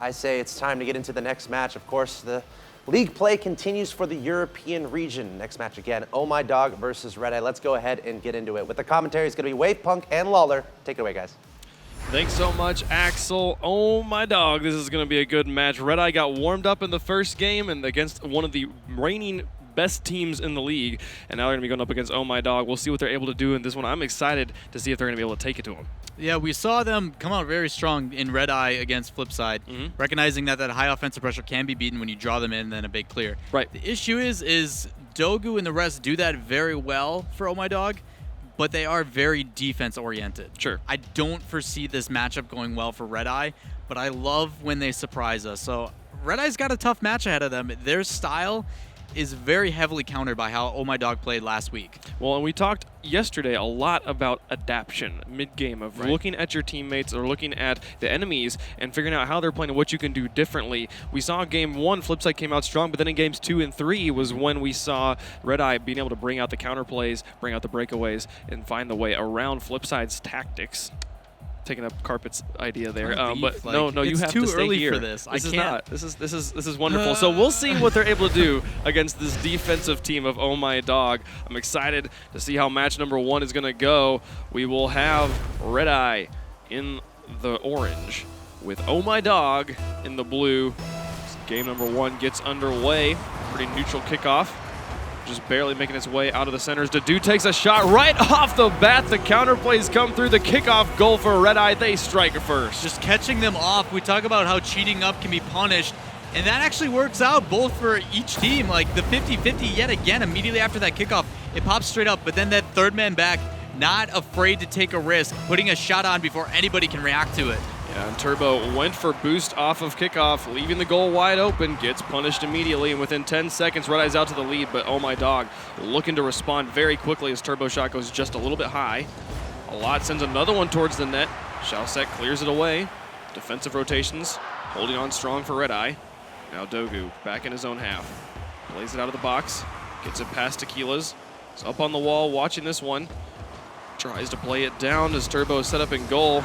I say it's time to get into the next match. Of course, the league play continues for the European region. Next match again, Ohmydog versus Red Eye. Let's go ahead and get into it. With the commentary, it's going to be Wave, Punk, and Lawler. Take it away, guys. Thanks so much, Axel. Ohmydog, this is going to be a good match. Red Eye got warmed up in the first game and against one of the reigning best teams in the league, and now they're going to be going up against Ohmydog. We'll see what they're able to do in this one. I'm excited to see if they're going to be able to take it to them. Yeah, we saw them come out very strong in Red Eye against Flipside, recognizing that high offensive pressure can be beaten when you draw them in and then a big clear. Right. The issue is Dogu and the rest do that very well for Ohmydog, but they are very defense-oriented. Sure. I don't foresee this matchup going well for Red Eye, but I love when they surprise us. So Red Eye's got a tough match ahead of them. Their style is very heavily countered by how Ohmydog played last week. Well, and we talked yesterday a lot about adaptation mid-game of looking at your teammates or looking at the enemies and figuring out how they're playing and what you can do differently. We saw game 1, Flipside came out strong, but then in games 2 and 3 was when we saw Red Eye being able to bring out the counter plays, bring out the breakaways, and find the way around Flipside's tactics. Taking up Carpet's idea there, but no, you have to stay early here. For this. This is not. This is wonderful. So we'll see what they're able to do against this defensive team of Ohmydog. I'm excited to see how match number 1 is going to go. We will have Red Eye in the orange with Ohmydog in the blue. Game number 1 gets underway. Pretty neutral kickoff. Just barely making its way out of the centers. Dadu takes a shot right off the bat. The counter plays come through. The kickoff goal for Red Eye. They strike first. Just catching them off. We talk about how cheating up can be punished, and that actually works out both for each team. Like the 50-50 yet again, immediately after that kickoff, it pops straight up, but then that third man back, not afraid to take a risk, putting a shot on before anybody can react to it. Yeah, and Turbo went for boost off of kickoff, leaving the goal wide open, gets punished immediately, and within 10 seconds, Red Eye's out to the lead, but Ohmydog looking to respond very quickly as Turbo shot goes just a little bit high. A lot sends another one towards the net. Shalset clears it away. Defensive rotations, holding on strong for Red Eye. Now Dogu back in his own half. Plays it out of the box, gets it past Tequila's. He's up on the wall watching this one. Tries to play it down as Turbo set up in goal.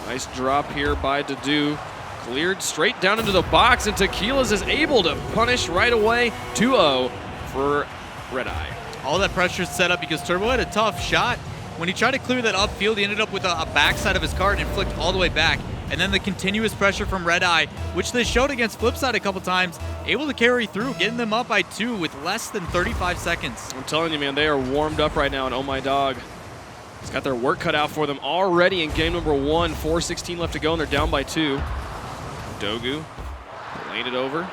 Nice drop here by Dadu. Cleared straight down into the box, and Tequila's is able to punish right away. 2-0 for Red Eye. All that pressure set up because Turbo had a tough shot. When he tried to clear that upfield, he ended up with a backside of his cart and flicked all the way back. And then the continuous pressure from Red Eye, which they showed against Flipside a couple times, able to carry through, getting them up by 2 with less than 35 seconds. I'm telling you, man, they are warmed up right now, and Ohmydog has got their work cut out for them already in game number 1. 4:16 left to go, and they're down by 2. Dogu laying it over.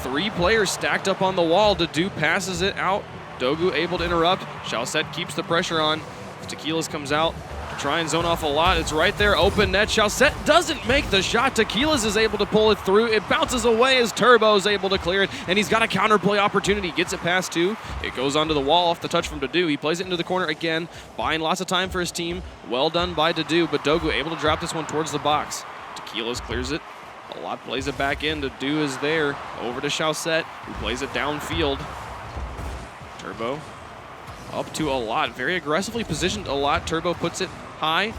3 players stacked up on the wall. Dadu passes it out. Dogu able to interrupt. Shalset keeps the pressure on. Tequila's comes out to try and zone off a lot. It's right there, open net. Shalset doesn't make the shot. Tequila's is able to pull it through. It bounces away as Turbo's able to clear it, and he's got a counterplay opportunity. Gets it past 2. It goes onto the wall off the touch from Dadu. He plays it into the corner again, buying lots of time for his team. Well done by Dadu, but Dogu able to drop this one towards the box. Tequila's clears it. A lot plays it back in. Dadu is there. Over to Shalset, who plays it downfield. Turbo up to a lot. Very aggressively positioned a lot. Turbo puts it high.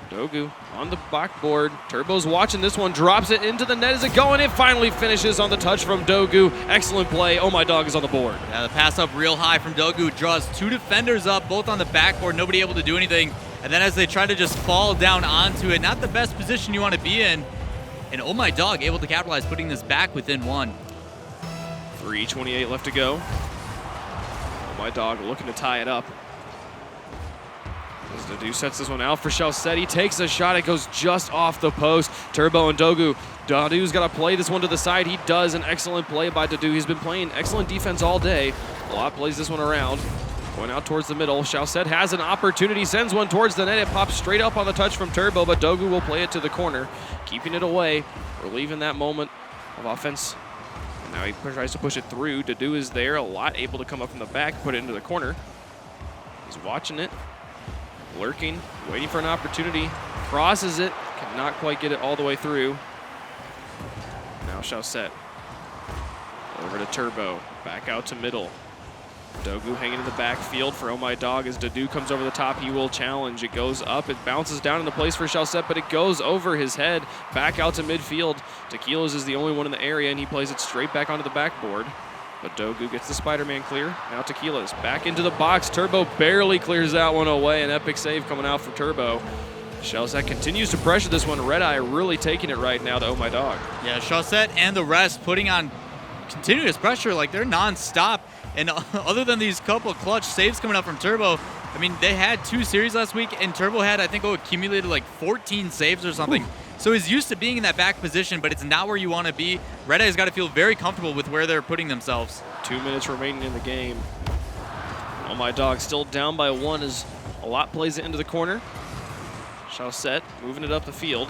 Dogu on the backboard. Turbo's watching this one. Drops it into the net. Is it going? It finally finishes on the touch from Dogu. Excellent play. Ohmydog is on the board. Yeah, the pass up real high from Dogu draws 2 defenders up, both on the backboard. Nobody able to do anything. And then as they try to just fall down onto it, not the best position you want to be in. And Ohmydog able to capitalize, putting this back within 1. 3:28 left to go. Ohmydog looking to tie it up. As Dadu sets this one out for Shalset. He takes a shot. It goes just off the post. Turbo and Dogu. Dadu's got to play this one to the side. He does. An excellent play by Dadu. He's been playing excellent defense all day. Lot plays this one around. Going out towards the middle. Shalset has an opportunity. Sends one towards the net. It pops straight up on the touch from Turbo, but Dogu will play it to the corner. Keeping it away. Relieving that moment of offense. Now he tries to push it through. Dadu is there. A lot able to come up from the back, put it into the corner. He's watching it. Lurking, waiting for an opportunity. Crosses it. Cannot quite get it all the way through. Now Shalset. Over to Turbo. Back out to middle. Dogu hanging in the backfield for Ohmydog as Dadu comes over the top. He will challenge. It goes up. It bounces down into place for Chalset, but it goes over his head back out to midfield. Tequilas is the only one in the area, and he plays it straight back onto the backboard. But Dogu gets the Spider-Man clear. Now Tequilas back into the box. Turbo barely clears that one away. An epic save coming out for Turbo. Chalset continues to pressure this one. Red Eye really taking it right now to Ohmydog. Yeah, Chalset and the rest putting on continuous pressure. Like, they're non-stop. And other than these couple clutch saves coming out from Turbo, I mean, they had 2 series last week, and Turbo had, I think, accumulated like 14 saves or something. Ooh. So he's used to being in that back position, but it's not where you want to be. Red Eye's got to feel very comfortable with where they're putting themselves. 2 minutes remaining in the game. Ohmydog still down by 1 as a lot plays it into the corner. Chalset moving it up the field.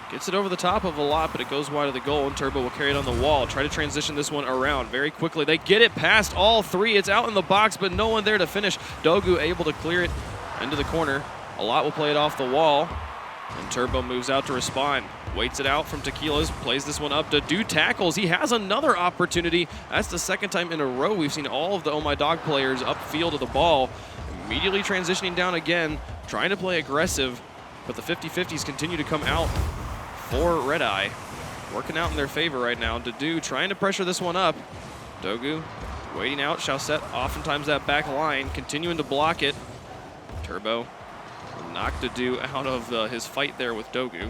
Gets it over the top of a lot, but it goes wide of the goal, and Turbo will carry it on the wall. Try to transition this one around very quickly. They get it past all 3. It's out in the box, but no one there to finish. Dogu able to clear it into the corner. A lot will play it off the wall, and Turbo moves out to respond. Waits it out from Tequilas, plays this one up. Dadu tackles. He has another opportunity. That's the second time in a row we've seen all of the Ohmydog players upfield of the ball. Immediately transitioning down again, trying to play aggressive, but the 50-50s continue to come out for Red Eye. Working out in their favor right now. Dadu trying to pressure this one up. Dogu waiting out. Chalset oftentimes that back line, continuing to block it. Turbo knocked Dadu out of his fight there with Dogu.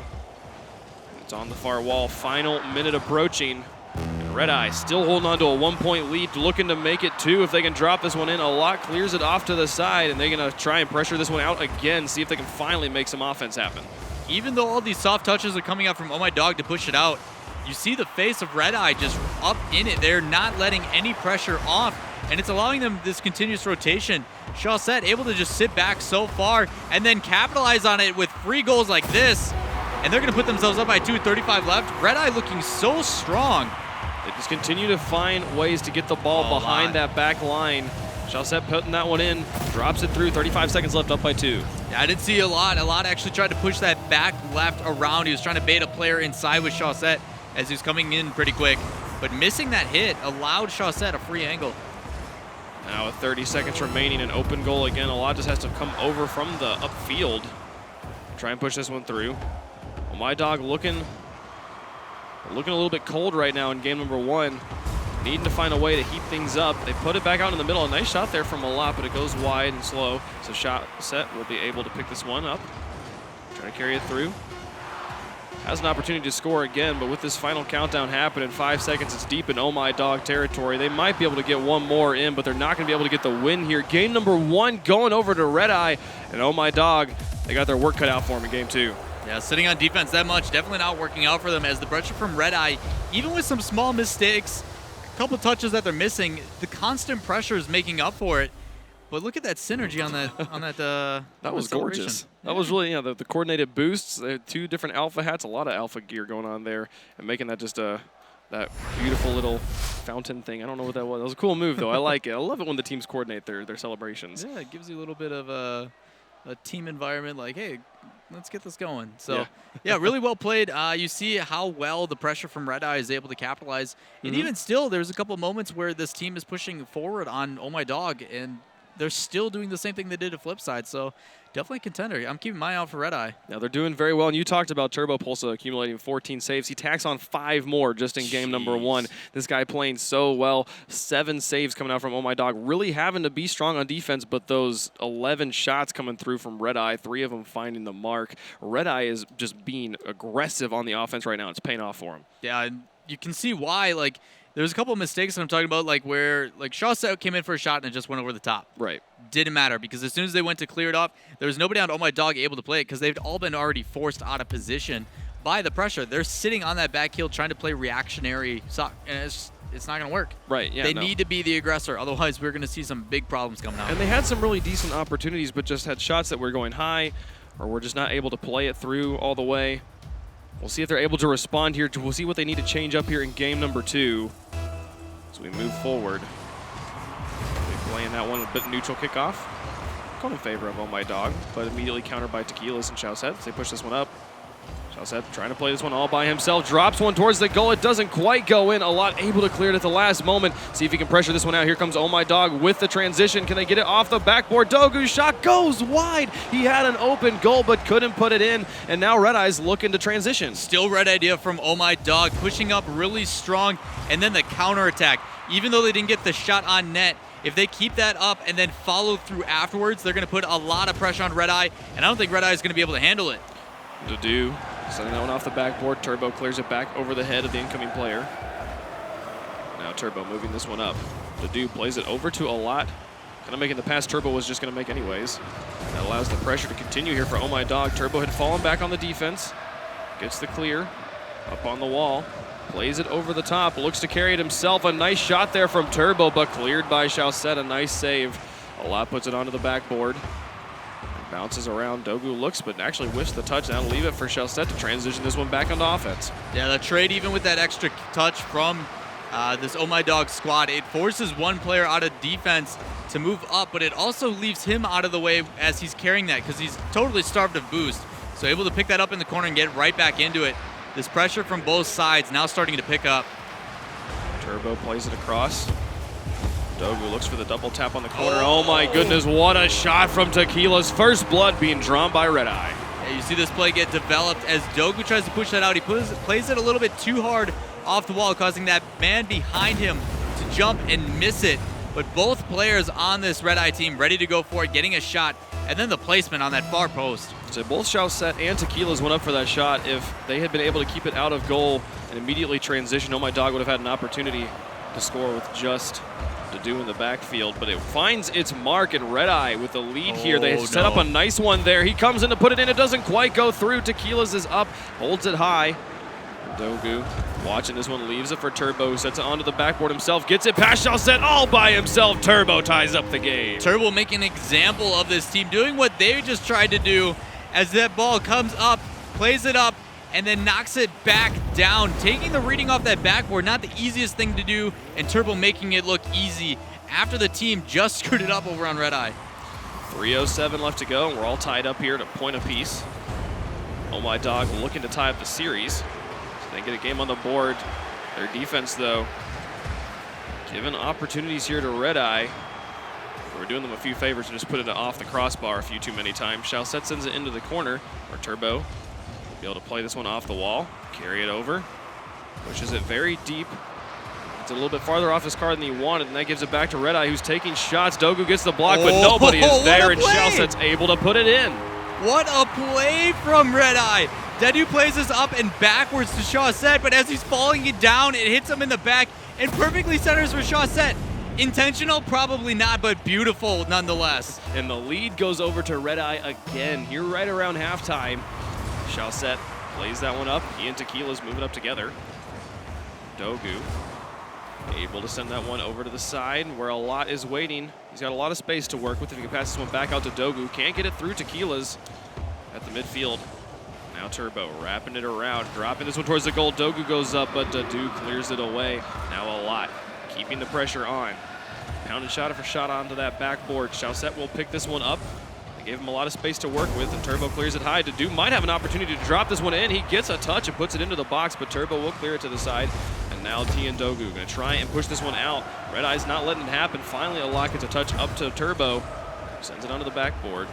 It's on the far wall. Final minute approaching. And Red Eye still holding on to a 1-point lead, looking to make it 2 if they can drop this one in. A lot clears it off to the side, and they're going to try and pressure this one out again, see if they can finally make some offense happen. Even though all these soft touches are coming out from Ohmydog to push it out, you see the face of Red Eye just up in it. They're not letting any pressure off, and it's allowing them this continuous rotation. Chalset able to just sit back so far and then capitalize on it with free goals like this, and they're going to put themselves up by 2, 35 left. Red Eye looking so strong. They just continue to find ways to get the ball behind that back line. Chalset putting that one in, drops it through, 35 seconds left, up by 2. Yeah, I did see a lot. A lot actually tried to push that back left around. He was trying to bait a player inside with Chalset as he was coming in pretty quick. But missing that hit allowed Chalset a free angle. Now with 30 seconds remaining, an open goal again. A lot just has to come over from the upfield. Try and push this one through. Ohmydog looking a little bit cold right now in game number 1. Needing to find a way to heat things up. They put it back out in the middle. A nice shot there from a lot, but it goes wide and slow. So Chalset will be able to pick this one up. Try to carry it through. Has an opportunity to score again, but with this final countdown happening, 5 seconds, it's deep in Ohmydog territory. They might be able to get one more in, but they're not going to be able to get the win here. Game number 1 going over to Red Eye, and Ohmydog, they got their work cut out for them in game 2. Yeah, sitting on defense that much, definitely not working out for them, as the pressure from Red Eye, even with some small mistakes, couple touches that they're missing, the constant pressure is making up for it. But look at that synergy on that that was gorgeous. That was really, the coordinated boosts. 2 different alpha hats, a lot of alpha gear going on there, and making that just that beautiful little fountain thing. I don't know what that was. That was a cool move though. I like it. I love it when the teams coordinate their celebrations. Yeah, it gives you a little bit of a team environment. Like, hey, let's get this going. So, yeah, really well played. You see how well the pressure from Red Eye is able to capitalize. And even still, there's a couple moments where this team is pushing forward on Ohmydog, and they're still doing the same thing they did at Flipside. So, definitely a contender. I'm keeping my eye out for Red Eye. Now, they're doing very well. And you talked about Turbo Pulsa accumulating 14 saves. He tacks on 5 more just in game number 1. This guy playing so well. 7 saves coming out from Ohmydog. Really having to be strong on defense, but those 11 shots coming through from Red Eye, 3 of them finding the mark. Red Eye is just being aggressive on the offense right now. It's paying off for him. Yeah, and you can see why. Like, there's a couple of mistakes that I'm talking about, like where Chalset came in for a shot and it just went over the top. Right. Didn't matter, because as soon as they went to clear it off, there was nobody on Ohmydog able to play it, because they've all been already forced out of position by the pressure. They're sitting on that back heel trying to play reactionary soccer, and it's not going to work. Right, yeah. They need to be the aggressor, otherwise we're going to see some big problems coming out. And they had some really decent opportunities, but just had shots that were going high, or were just not able to play it through all the way. We'll see if they're able to respond here. We'll see what they need to change up here in game number 2. As we move forward. Playing that one a bit neutral kickoff. Going in favor of Ohmydog, but immediately countered by Tequilas and Chalset. They push this one up. Shellset trying to play this one all by himself. Drops one towards the goal. It doesn't quite go in. A lot able to clear it at the last moment. See if he can pressure this one out. Here comes Ohmydog with the transition. Can they get it off the backboard? Dogu's shot goes wide. He had an open goal but couldn't put it in. And now Red Eye's looking to transition. Still red idea from Ohmydog, pushing up really strong, and then the counterattack. Even though they didn't get the shot on net, if they keep that up and then follow through afterwards, they're going to put a lot of pressure on Red Eye, and I don't think Red Eye is going to be able to handle it. Dadu sending that one off the backboard. Turbo clears it back over the head of the incoming player. Now Turbo moving this one up. Dadu plays it over to a lot. Kind of making the pass Turbo was just going to make anyways. That allows the pressure to continue here for Ohmydog. Turbo had fallen back on the defense. Gets the clear. Up on the wall. Plays it over the top. Looks to carry it himself. A nice shot there from Turbo, but cleared by Shellset. A nice save. A lot puts it onto the backboard. Bounces around. Dogu looks, but actually whiffs the touch. That'll leave it for Shellset to transition this one back onto offense. Yeah, the trade, even with that extra touch from this Ohmydog squad, it forces one player out of defense to move up, but it also leaves him out of the way as he's carrying that because he's totally starved of boost. So able to pick that up in the corner and get right back into it. This pressure from both sides now starting to pick up. Turbo plays it across. Dogu looks for the double tap on the corner. Oh my goodness, what a shot from Tequila's. First blood being drawn by Red Eye. Yeah, you see this play get developed as Dogu tries to push that out. He plays it a little bit too hard off the wall, causing that man behind him to jump and miss it. But both players on this Red Eye team ready to go for it, getting a shot, and then the placement on that far post. So both Shellset and Tequila's went up for that shot. If they had been able to keep it out of goal and immediately transition, Ohmydog would have had an opportunity to score with just Dadu in the backfield. But it finds its mark, and Red Eye with the lead here. They set up a nice one there. He comes in to put it in. It doesn't quite go through. Tequila's is up, holds it high. Dogu watching this one, leaves it for Turbo, sets it onto the backboard himself, gets it past Shellset all by himself. Turbo ties up the game. Turbo making an example of this team, doing what they just tried to do as that ball comes up, plays it up, and then knocks it back down, taking the reading off that backboard. Not the easiest thing to do, and Turbo making it look easy after the team just screwed it up over on Red Eye. 3:07 left to go, and we're all tied up here at a point apiece. Ohmydog looking to tie up the series. They get a game on the board. Their defense, though, given opportunities here to Red Eye. We're doing them a few favors to just put it off the crossbar a few too many times. Shellset sends it into the corner, or Turbo will be able to play this one off the wall, carry it over, pushes it very deep. It's a little bit farther off his card than he wanted, and that gives it back to Red Eye, who's taking shots. Dogu gets the block, but nobody is there, and Shellset's able to put it in. What a play from Red Eye. Dadu plays this up and backwards to Shellset, but as he's falling it down, it hits him in the back and perfectly centers for Shellset. Intentional? Probably not, but beautiful nonetheless. And the lead goes over to Red Eye again here right around halftime. Shellset plays that one up. He and Tequila's moving up together. Dogu able to send that one over to the side where a lot is waiting. He's got a lot of space to work with. If he can pass this one back out to Dogu, can't get it through Tequila's at the midfield. Now Turbo wrapping it around, dropping this one towards the goal. Dogu goes up, but Dadu clears it away. Now a lot, keeping the pressure on. Pounding shot after shot onto that backboard. Shellset will pick this one up. They gave him a lot of space to work with, and Turbo clears it high. Dadu might have an opportunity to drop this one in. He gets a touch and puts it into the box, but Turbo will clear it to the side. And now T and Dogu gonna try and push this one out. Red Eye's not letting it happen. Finally, a lot gets a touch up to Turbo. Sends it onto the backboard.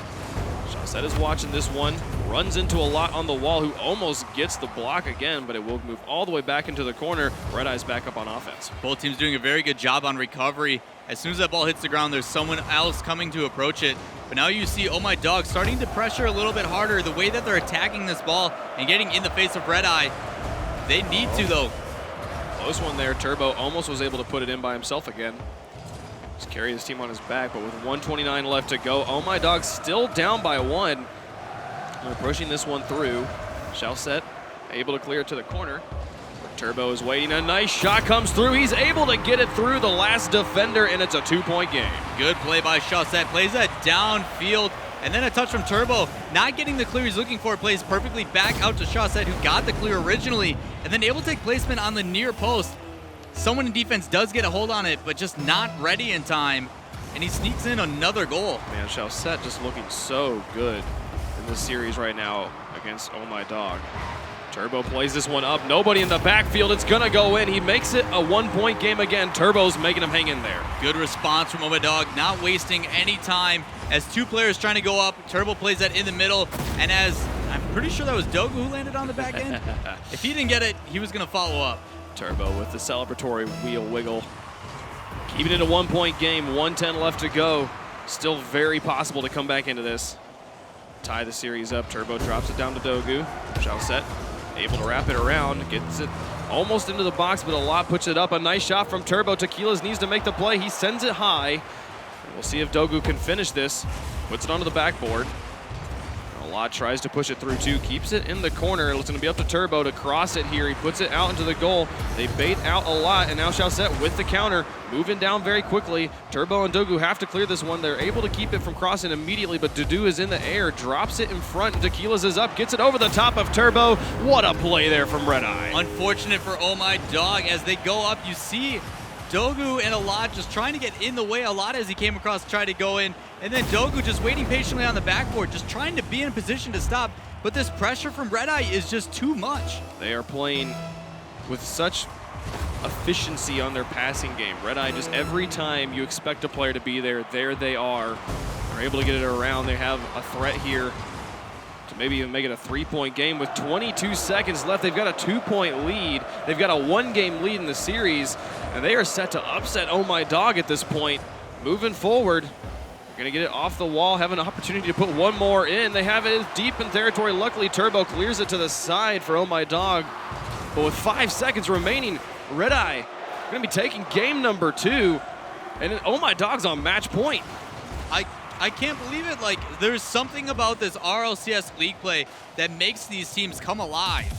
Shellset is watching this one, runs into a lot on the wall, who almost gets the block again, but it will move all the way back into the corner. Red Eye's back up on offense. Both teams doing a very good job on recovery. As soon as that ball hits the ground, there's someone else coming to approach it. But now you see Ohmydog starting to pressure a little bit harder. The way that they're attacking this ball and getting in the face of Red Eye, they need to, though. Close one there. Turbo almost was able to put it in by himself again. Just carry his team on his back, but with 1:29 left to go, Ohmydog still down by one. They're pushing this one through. Shellset able to clear it to the corner. Turbo is waiting. A nice shot comes through. He's able to get it through the last defender, and it's a 2-point game. Good play by Shellset. Plays that downfield, and then a touch from Turbo. Not getting the clear he's looking for. Plays perfectly back out to Shellset, who got the clear originally, and then able to take placement on the near post. Someone in defense does get a hold on it, but just not ready in time, and he sneaks in another goal. Man, Shellset just looking so good in this series right now against Ohmydog. Turbo plays this one up. Nobody in the backfield. It's going to go in. He makes it a 1-point game again. Turbo's making him hang in there. Good response from Ohmydog, not wasting any time. As two players trying to go up, Turbo plays that in the middle. And as I'm pretty sure that was Dogu who landed on the back end. If he didn't get it, he was going to follow up. Turbo with the celebratory wheel wiggle. Keeping it a 1-point game. 1:10 left to go. Still very possible to come back into this. Tie the series up. Turbo drops it down to Dogu. Chaussette able to wrap it around. Gets it almost into the box, but a lot puts it up. A nice shot from Turbo. Tequilas needs to make the play. He sends it high. We'll see if Dogu can finish this. Puts it onto the backboard. A lot tries to push it through too. Keeps it in the corner. It's going to be up to Turbo to cross it here. He puts it out into the goal. They bait out a lot, and now Chaussette with the counter. Moving down very quickly. Turbo and Dogu have to clear this one. They're able to keep it from crossing immediately, but Dudu is in the air. Drops it in front. Tequilas is up. Gets it over the top of Turbo. What a play there from Red Eye. Unfortunate for Ohmydog as they go up. You see Dogu and Alot just trying to get in the way. Alot as he came across tried to go in. And then Dogu just waiting patiently on the backboard, just trying to be in a position to stop. But this pressure from Red Eye is just too much. They are playing with such efficiency on their passing game. Red Eye, just every time you expect a player to be there, there they are. They're able to get it around. They have a threat here to maybe even make it a 3-point game with 22 seconds left. They've got a 2-point lead. They've got a 1-game lead in the series, and they are set to upset Ohmydog at this point. Moving forward, they're going to get it off the wall, have an opportunity to put one more in. They have it deep in territory. Luckily, Turbo clears it to the side for Ohmydog. But with 5 seconds remaining, Red Eye going to be taking game number 2, and Ohmydog's on match point. I can't believe it. Like, there's something about this RLCS league play that makes these teams come alive.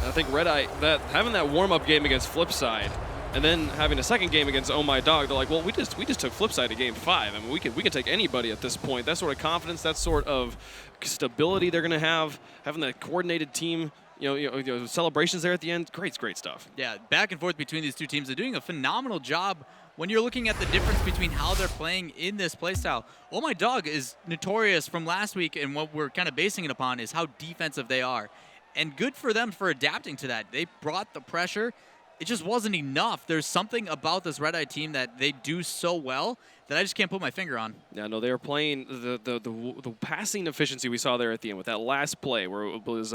I think Red Eye, having that warm-up game against Flipside, and then having a second game against Ohmydog, they're like, well, we just took Flipside to game 5. I mean, we can take anybody at this point. That sort of confidence, that sort of stability they're going to have, having that coordinated team. You know, celebrations there at the end. Great stuff. Yeah, back and forth between these two teams. They're doing a phenomenal job when you're looking at the difference between how they're playing in this playstyle. Ohmydog is notorious from last week, and what we're kind of basing it upon is how defensive they are. And good for them for adapting to that. They brought the pressure. It just wasn't enough. There's something about this Red Eye team that they do so well that I just can't put my finger on. Yeah, no, they are playing the passing efficiency we saw there at the end with that last play where it was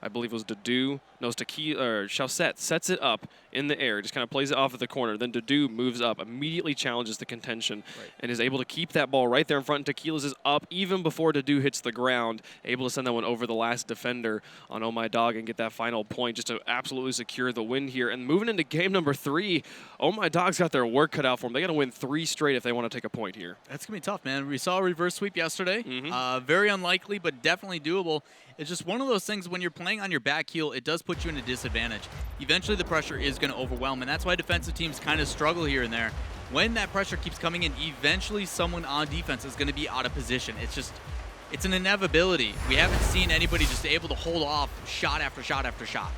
I believe it was Dudu. No, it's Chaussette sets it up in the air, just kind of plays it off at the corner. Then Dudu moves up, immediately challenges the contention, and is able to keep that ball right there in front. Tequilas is up even before Dudu hits the ground, able to send that one over the last defender on Ohmydog and get that final point just to absolutely secure the win here. And moving into game number 3, Ohmydog's got their work cut out for them. They got to win 3 straight if they want to take a point here. That's going to be tough, man. We saw a reverse sweep yesterday. Very unlikely, but definitely doable. It's just one of those things when you're playing on your back heel, it does put you in a disadvantage. Eventually the pressure is going to overwhelm, and that's why defensive teams kind of struggle here and there. When that pressure keeps coming in, eventually someone on defense is going to be out of position. It's an inevitability. We haven't seen anybody just able to hold off shot after shot after shot.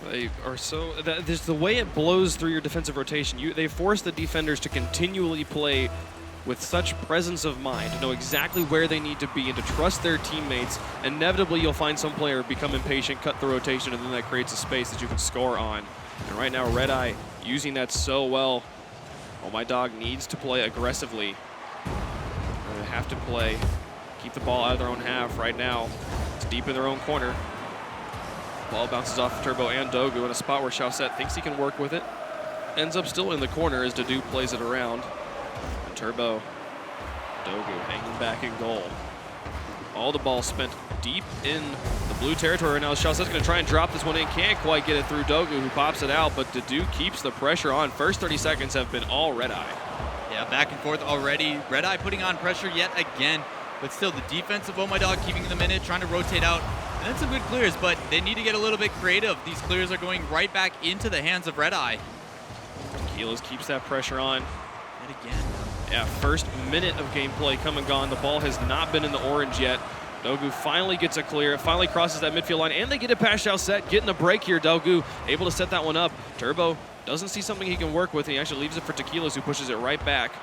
They are so, there's the way it blows through your defensive rotation. They force the defenders to continually play with such presence of mind, to know exactly where they need to be and to trust their teammates. Inevitably, you'll find some player become impatient, cut the rotation, and then that creates a space that you can score on. And right now, Red Eye using that so well. Ohmydog needs to play aggressively. They have to play, keep the ball out of their own half right now. It's deep in their own corner. Ball bounces off Turbo and Dogu in a spot where Chaussette thinks he can work with it. Ends up still in the corner as Dudu plays it around. Turbo, Dogu hanging back in goal. All the ball spent deep in the blue territory. Now Chaussette's going to try and drop this one in. Can't quite get it through Dogu, who pops it out, but Dudu keeps the pressure on. First 30 seconds have been all Red Eye. Yeah, back and forth already. Red Eye putting on pressure yet again, but still the defense of Ohmydog keeping them in it, trying to rotate out. And then some good clears, but they need to get a little bit creative. These clears are going right back into the hands of Red Eye. Tequilas keeps that pressure on. And again. Yeah, first minute of gameplay come and gone. The ball has not been in the orange yet. Dogu finally gets a clear, finally crosses that midfield line, and they get it past Chaussette, getting a break here. Dogu able to set that one up. Turbo doesn't see something he can work with, and he actually leaves it for Tequilas, who pushes it right back.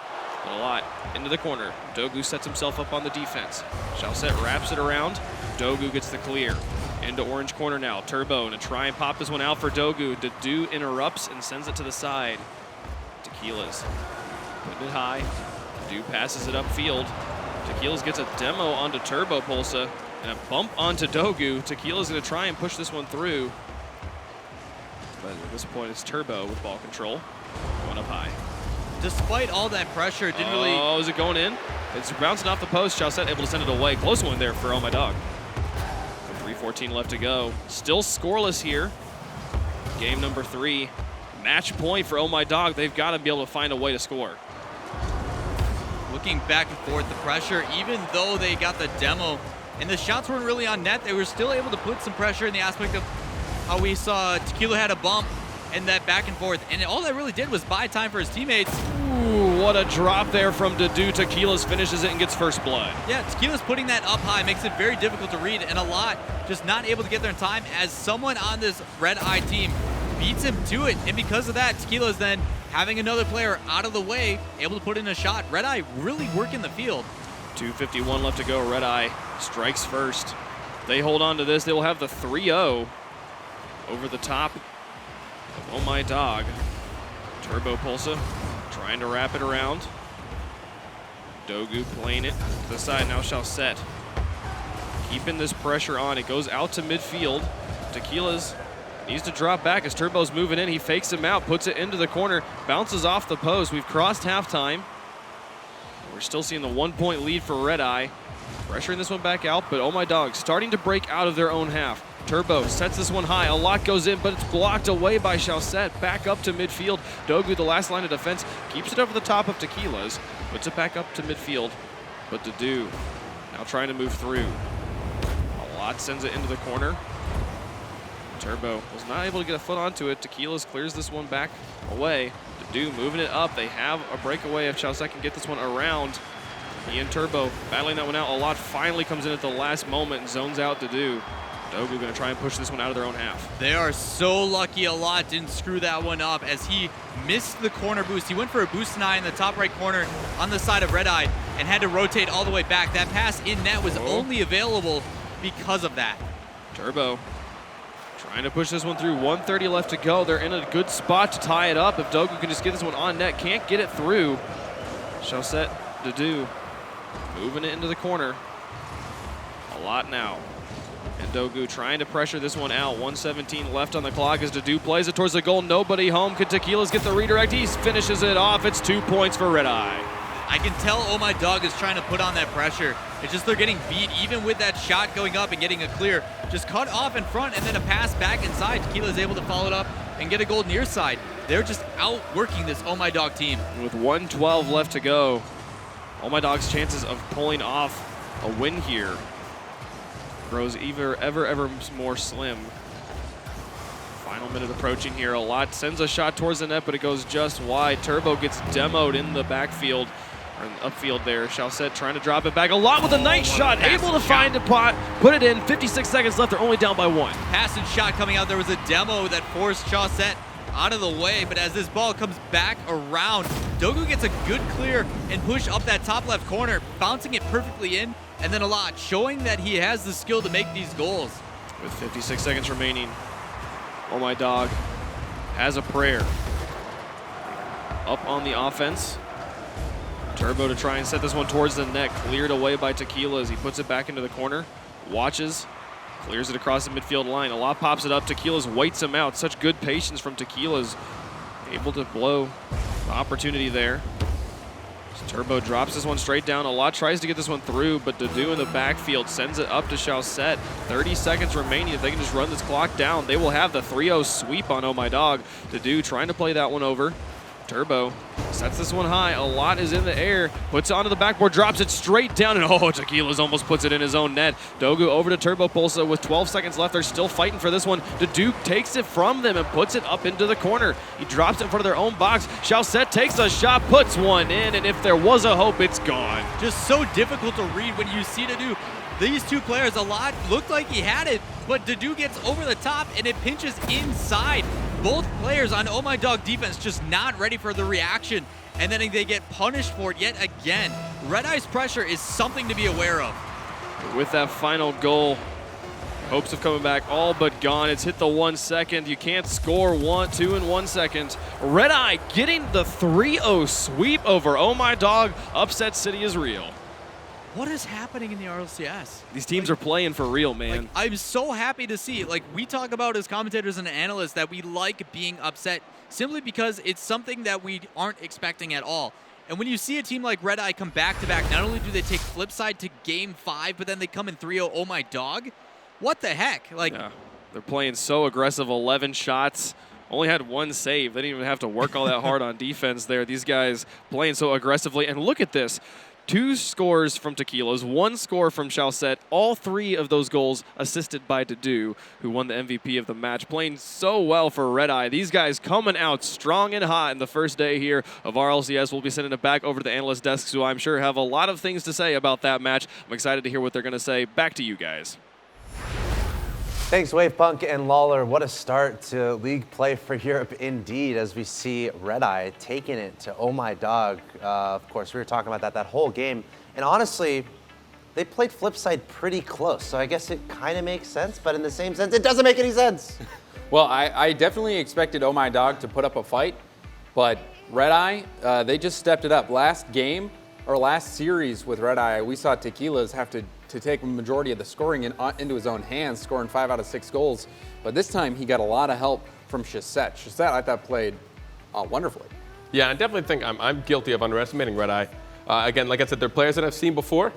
A lot into the corner. Dogu sets himself up on the defense. Chaussette wraps it around. Dogu gets the clear. Into orange corner now. Turbo to try and pop this one out for Dogu. Dedu interrupts and sends it to the side. Tequilas putting it high. Dedu passes it upfield. Tequilas gets a demo onto Turbo Pulsa and a bump onto Dogu. Tequila's going to try and push this one through. But at this point, it's Turbo with ball control. Going up high. Despite all that pressure, it didn't really... Oh, is it going in? It's bouncing off the post. Chaussette able to send it away. Close one there for Ohmydog. 3:14 left to go. Still scoreless here. Game number 3. Match point for Ohmydog. They've got to be able to find a way to score. Looking back and forth, the pressure, even though they got the demo and the shots weren't really on net, they were still able to put some pressure in the aspect of how we saw Tequila had a bump and that back and forth. And all that really did was buy time for his teammates. Ooh, what a drop there from Dedu. Tequilas finishes it and gets first blood. Yeah, Tequila's putting that up high makes it very difficult to read, and a lot just not able to get there in time as someone on this Red Eye team beats him to it. And because of that, Tequila's then having another player out of the way, able to put in a shot. Red Eye really working the field. 2:51 left to go. Red Eye strikes first. They hold on to this. They will have the 3-0 over the top of Ohmydog. Turbo Pulsa trying to wrap it around. Dogu playing it to the side. Now Chaussette keeping this pressure on. It goes out to midfield. Tequilas needs to drop back as Turbo's moving in. He fakes him out, puts it into the corner, bounces off the post. We've crossed halftime. We're still seeing the 1-point lead for Red Eye. Pressuring this one back out, but Ohmydog starting to break out of their own half. Turbo sets this one high. A lot goes in, but it's blocked away by Chaussette. Back up to midfield. Dogu, the last line of defense, keeps it over the top of Tequilas. Puts it back up to midfield. But Dedu now trying to move through. A lot sends it into the corner. Turbo was not able to get a foot onto it. Tequilas clears this one back away. Dedu moving it up. They have a breakaway if Chaussette can get this one around. He and Turbo battling that one out. A lot finally comes in at the last moment and zones out Dedu. Dogu going to try and push this one out of their own half. They are so lucky a lot didn't screw that one up as he missed the corner boost. He went for a boost deny in the top right corner on the side of Red Eye and had to rotate all the way back. That pass in net was only available because of that. Turbo trying to push this one through. 1:30 left to go. They're in a good spot to tie it up. If Dogu can just get this one on net, can't get it through. Chaussette, Dedu moving it into the corner. A lot now. And Dogu trying to pressure this one out. 1:17 left on the clock as Dedu plays it towards the goal. Nobody home. Can Tequilas get the redirect? He finishes it off. It's 2 points for Red Eye. I can tell Ohmydog is trying to put on that pressure. It's just they're getting beat even with that shot going up and getting a clear. Just cut off in front and then a pass back inside. Tequila is able to follow it up and get a goal near side. They're just outworking this Ohmydog team. With 1:12 left to go, Ohmydog's chances of pulling off a win here grows ever more slim. Final minute approaching here. A lot sends a shot towards the net, but it goes just wide. Turbo gets demoed in the backfield, or in the upfield there. Chaussette trying to drop it back. A lot with a nice shot, able to find a pot, put it in. 56 seconds left. They're only down by 1. Pass and shot coming out. There was a demo that forced Chaussette out of the way, but as this ball comes back around, Dogu gets a good clear and push up that top left corner, bouncing it perfectly in, and then a lot, showing that he has the skill to make these goals. With 56 seconds remaining, Ohmydog has a prayer. Up on the offense. Turbo to try and set this one towards the net, cleared away by Tequila as he puts it back into the corner, watches, clears it across the midfield line. A lot pops it up. Tequilas waits him out. Such good patience from Tequilas. Able to blow the opportunity there. Turbo drops this one straight down. A lot tries to get this one through, but Dedu in the backfield sends it up to Chaussette. 30 seconds remaining. If they can just run this clock down, they will have the 3-0 sweep on Ohmydog. Dedu trying to play that one over. Turbo sets this one high. A lot is in the air. Puts it onto the backboard, drops it straight down, and Tequilas almost puts it in his own net. Dogu over to Turbo Pulsa with 12 seconds left. They're still fighting for this one. Dedu takes it from them and puts it up into the corner. He drops it in front of their own box. Chaussette takes a shot, puts one in, and if there was a hope, it's gone. Just so difficult to read when you see Dedu. These two players, a lot looked like he had it, but Dedu gets over the top and it pinches inside. Both players on Ohmydog defense just not ready for the reaction, and then they get punished for it yet again. Red Eye's pressure is something to be aware of. With that final goal, Hopes of coming back all but gone. It's hit the 1 second. You can't score 2 in 1 second. Red Eye getting the 3-0 sweep over Ohmydog. Upset City is real. What is happening in the RLCS? These teams are playing for real, man. I'm so happy to see. We talk about as commentators and analysts that we like being upset simply because it's something that we aren't expecting at all. And when you see a team like Red Eye come back-to-back, not only do they take Flipside to Game 5, but then they come in 3-0, oh my dog. What the heck? Yeah, they're playing so aggressive, 11 shots. Only had 1 save. They didn't even have to work all that hard on defense there. These guys playing so aggressively. And look at this. 2 scores from Tequilas, 1 score from Chalset. All 3 of those goals assisted by Dedu, who won the MVP of the match. Playing so well for Red Eye. These guys coming out strong and hot in the first day here of RLCS. We'll be sending it back over to the analyst desks, who I'm sure have a lot of things to say about that match. I'm excited to hear what they're going to say. Back to you guys. Thanks, Wavepunk and Lawler. What a start to league play for Europe indeed, as we see Red Eye taking it to Ohmydog. Of course, we were talking about that whole game. And honestly, they played Flipside pretty close. So I guess it kind of makes sense, but in the same sense, it doesn't make any sense. Well, I definitely expected Ohmydog to put up a fight, but Red Eye, they just stepped it up. Last game, or last series with Red Eye, we saw Tequilas have to take a majority of the scoring into his own hands, scoring 5 out of 6 goals. But this time, he got a lot of help from Chalset. Chalset, I thought, played wonderfully. Yeah, I definitely think I'm guilty of underestimating Red Eye. Again, like I said, they're players that I've seen before,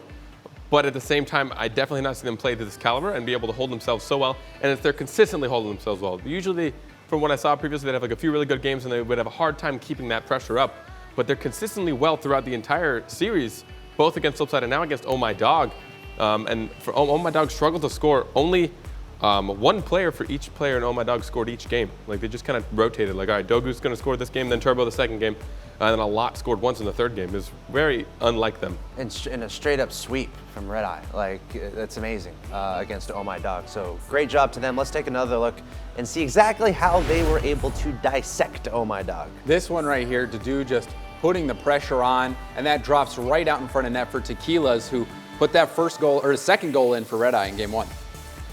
but at the same time, I definitely not seen them play to this caliber and be able to hold themselves so well. And if they're consistently holding themselves well, usually, from what I saw previously, they'd have a few really good games and they would have a hard time keeping that pressure up. But they're consistently well throughout the entire series, both against Flipside and now against Ohmydog. And for Ohmydog struggled to score. Only 1 player for each player in Ohmydog scored each game. They just kind of rotated. All right, Dogu's going to score this game, then Turbo the second game, and then a lot scored once in the third game. It's very unlike them. And a straight-up sweep from Red Eye. That's amazing against Ohmydog. So great job to them. Let's take another look and see exactly how they were able to dissect Ohmydog. This one right here, Dedu just putting the pressure on, and that drops right out in front of net for Tequilas, who put that first goal, or second goal in for Red Eye in Game 1.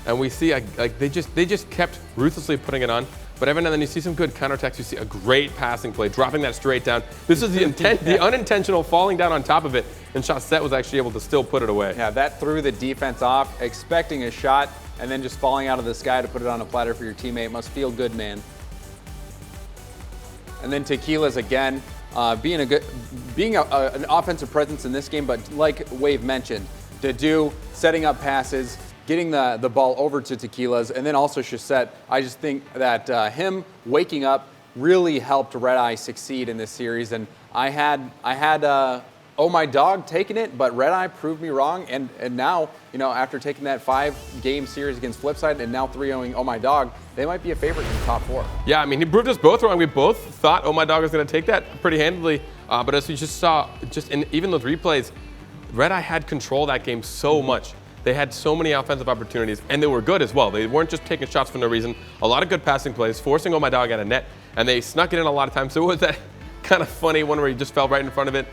And we see they just kept ruthlessly putting it on. But every now and then you see some good counterattacks. You see a great passing play, dropping that straight down. This is the unintentional falling down on top of it, and Chalset was actually able to still put it away. Yeah, that threw the defense off, expecting a shot, and then just falling out of the sky to put it on a platter for your teammate. Must feel good, man. And then Tequilas again, being an offensive presence in this game, but like Wave mentioned, Dedu setting up passes, getting the ball over to Tequilas, and then also Chalset. I just think that him waking up really helped Red Eye succeed in this series, and I had Ohmydog taking it, but Red Eye proved me wrong, and now, after taking that 5-game series against Flipside and now 3-0ing Ohmydog, they might be a favorite in the top 4. Yeah, I mean, he proved us both wrong. We both thought Ohmydog was going to take that pretty handily, but as we just saw, in even those replays, Red Eye had control of that game so much. They had so many offensive opportunities, and they were good as well. They weren't just taking shots for no reason. A lot of good passing plays, forcing Ohmydog out of net, and they snuck it in a lot of times. So it was that kind of funny one where he just fell right in front of it.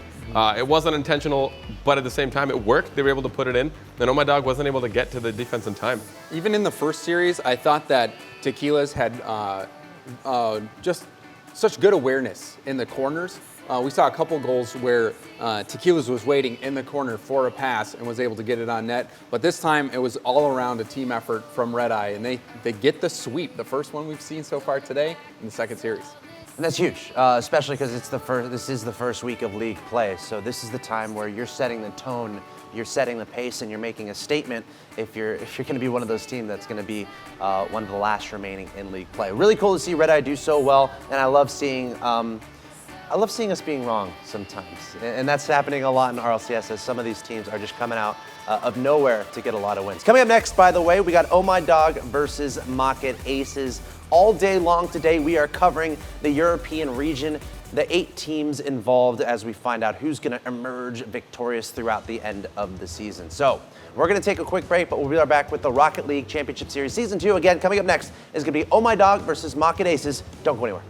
It wasn't intentional, but at the same time, it worked. They were able to put it in, and Ohmydog wasn't able to get to the defense in time. Even in the first series, I thought that Tequilas had just such good awareness in the corners. We saw a couple goals where Tequilas was waiting in the corner for a pass and was able to get it on net. But this time, it was all around a team effort from Red Eye, and they get the sweep, the first one we've seen so far today in the second series. And that's huge, especially because this is the first week of league play. So this is the time where you're setting the tone, you're setting the pace, and you're making a statement if you're going to be one of those teams that's going to be one of the last remaining in league play. Really cool to see Red Eye do so well, and I love seeing us being wrong sometimes. And that's happening a lot in RLCS, as some of these teams are just coming out of nowhere to get a lot of wins. Coming up next, by the way, we got Ohmydog versus Mocket Aces. All day long today, we are covering the European region, the 8 teams involved, as we find out who's going to emerge victorious throughout the end of the season. So we're going to take a quick break, but we'll be right back with the Rocket League Championship Series Season 2. Again, coming up next is going to be Ohmydog versus Mocket Aces. Don't go anywhere.